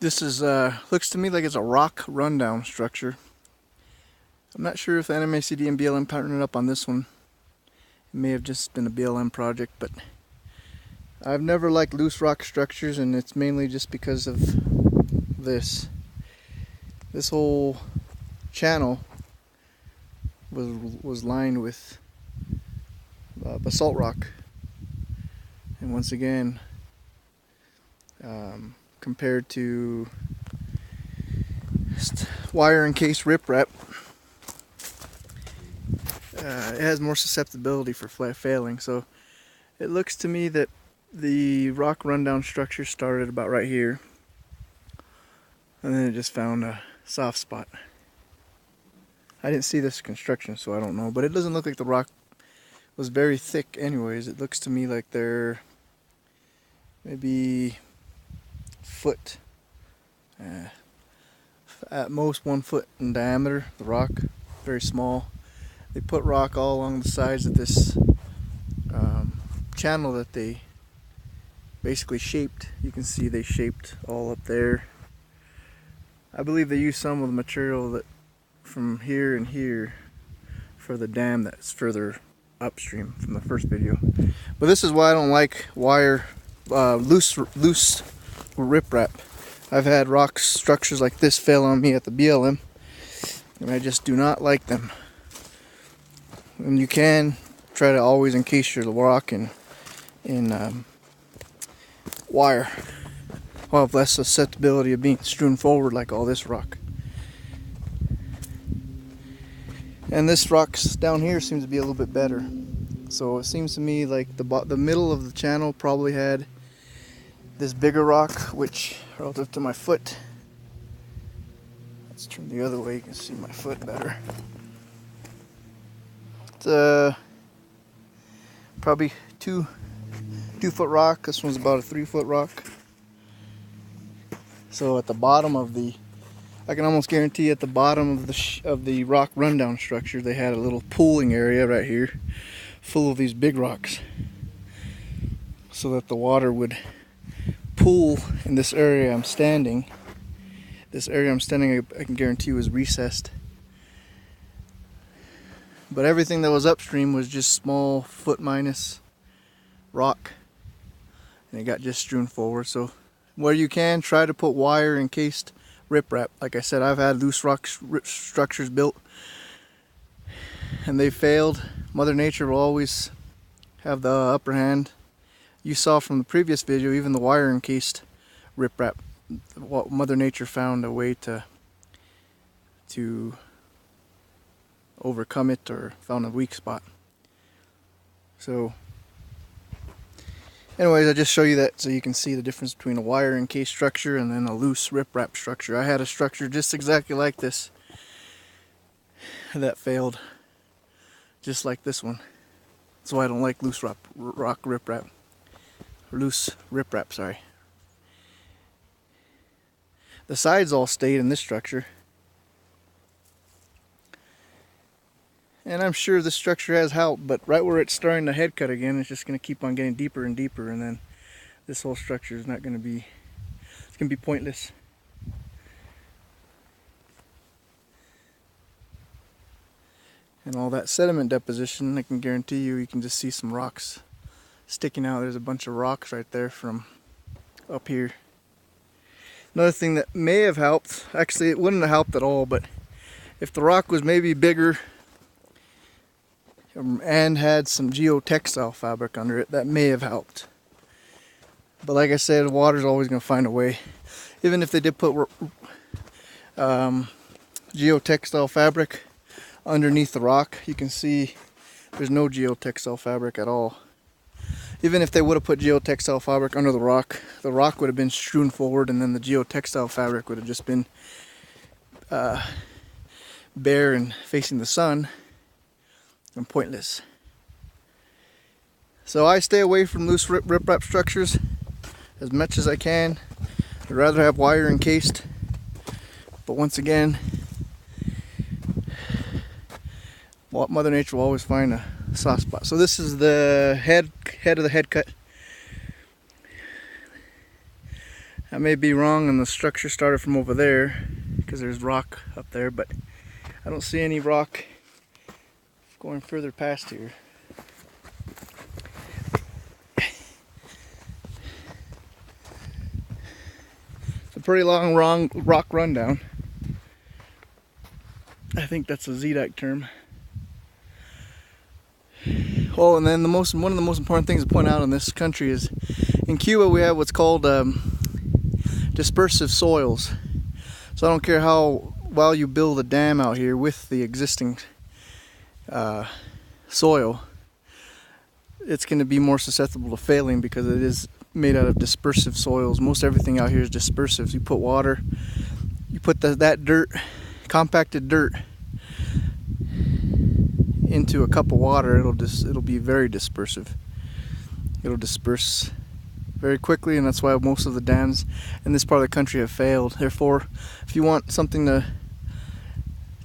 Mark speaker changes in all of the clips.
Speaker 1: This is looks to me like it's a rock rundown structure. I'm not sure if the NMACD and BLM partnered up on this one. It may have just been a BLM project, but I've never liked loose rock structures, and it's mainly just because of this. This whole channel was lined with basalt rock, and once again, compared to wire encased riprap, it has more susceptibility for failing. So it looks to me that the rock rundown structure started about right here, and then it just found a soft spot. I didn't see this construction, so I don't know, but it doesn't look like the rock was very thick anyways. It looks to me like they're maybe foot, at most 1 foot in diameter, the rock, very small. They put rock all along the sides of this channel that they basically shaped. You can see they shaped all up there. I believe they used some of the material that from here and here for the dam that's further upstream from the first video. But this is why I don't like loose riprap. I've had rock structures like this fail on me at the BLM, and I just do not like them. And you can try to always encase your rock in wire. Well, less susceptibility of being strewn forward like all this rock. And this rock down here seems to be a little bit better. So it seems to me like the middle of the channel probably had this bigger rock, which relative to my foot, let's turn the other way, you can see my foot better. It's probably 2 foot rock. This one's about a 3 foot rock. So at the bottom of I can almost guarantee at the bottom of the rock rundown structure, they had a little pooling area right here full of these big rocks, so that the water would pool in this area I'm standing. This area I'm standing, I can guarantee, was recessed. But everything that was upstream was just small foot minus rock, and it got just strewn forward. So where you can, try to put wire encased riprap. Like I said, I've had loose rock structures built and they failed. Mother Nature will always have the upper hand. You saw from the previous video, even the wire encased riprap, Mother Nature found a way to overcome it, or found a weak spot. So anyways, I just show you that so you can see the difference between a wire encased structure and then a loose riprap structure. I had a structure just exactly like this that failed, just like this one. That's why I don't like loose rock riprap. Loose riprap, sorry. The sides all stayed in this structure, and I'm sure this structure has helped, but right where it's starting to head cut again, it's just going to keep on getting deeper and deeper, and then this whole structure is not going to be, it's going to be pointless. And all that sediment deposition, I can guarantee you can just see some rocks sticking out. There's a bunch of rocks right there from up here. Another thing that may have helped, actually it wouldn't have helped at all, but if the rock was maybe bigger and had some geotextile fabric under it, that may have helped. But like I said, water's always going to find a way. Even if they did put geotextile fabric underneath the rock, you can see there's no geotextile fabric at all. Even if they would have put geotextile fabric under the rock would have been strewn forward, and then the geotextile fabric would have just been bare and facing the sun and pointless. So I stay away from loose riprap structures as much as I can. I'd rather have wire encased, but once again, Mother Nature will always find a soft spot. So this is the head of the head cut. I may be wrong and the structure started from over there because there's rock up there, but I don't see any rock going further past here. It's a pretty long rock rundown. I think that's a Zeedyke term. Oh, and then one of the most important things to point out in this country is in Cuba we have what's called dispersive soils. So I don't care how well you build a dam out here with the existing soil, it's going to be more susceptible to failing because it is made out of dispersive soils. Most everything out here is dispersive. You put water, you put that dirt, compacted dirt, into a cup of water, it'll be very dispersive. It'll disperse very quickly, and that's why most of the dams in this part of the country have failed. Therefore, if you want something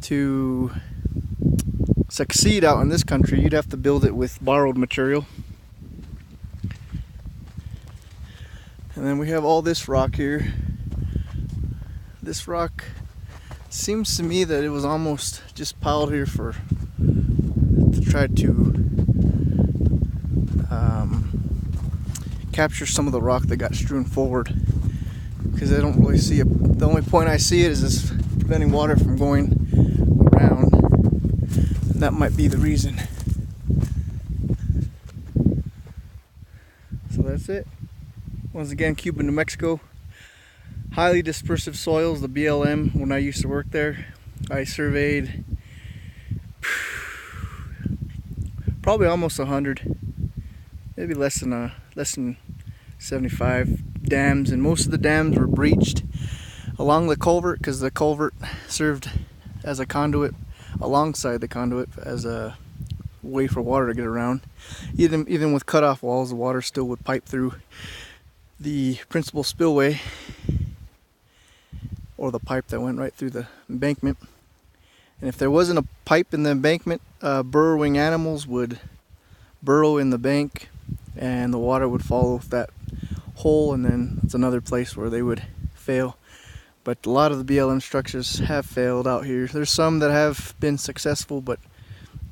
Speaker 1: to succeed out in this country, you'd have to build it with borrowed material. And then we have all this rock here. This rock seems to me that it was almost just piled here to try to capture some of the rock that got strewn forward, because I don't really see the only point I see it is this preventing water from going around, and that might be the reason. So that's it. Once again, Cuba, New Mexico, highly dispersive soils, the BLM. When I used to work there, I surveyed probably almost 100, maybe less than 75 dams, and most of the dams were breached along the culvert because the culvert served as a conduit alongside the conduit as a way for water to get around. Even with cut-off walls, the water still would pipe through the principal spillway, or the pipe that went right through the embankment. And if there wasn't a pipe in the embankment, burrowing animals would burrow in the bank and the water would follow that hole, and then it's another place where they would fail. But a lot of the BLM structures have failed out here. There's some that have been successful, but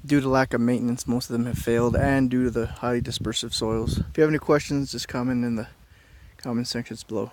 Speaker 1: due to lack of maintenance, most of them have failed, and due to the highly dispersive soils. If you have any questions, just comment in the comment sections below.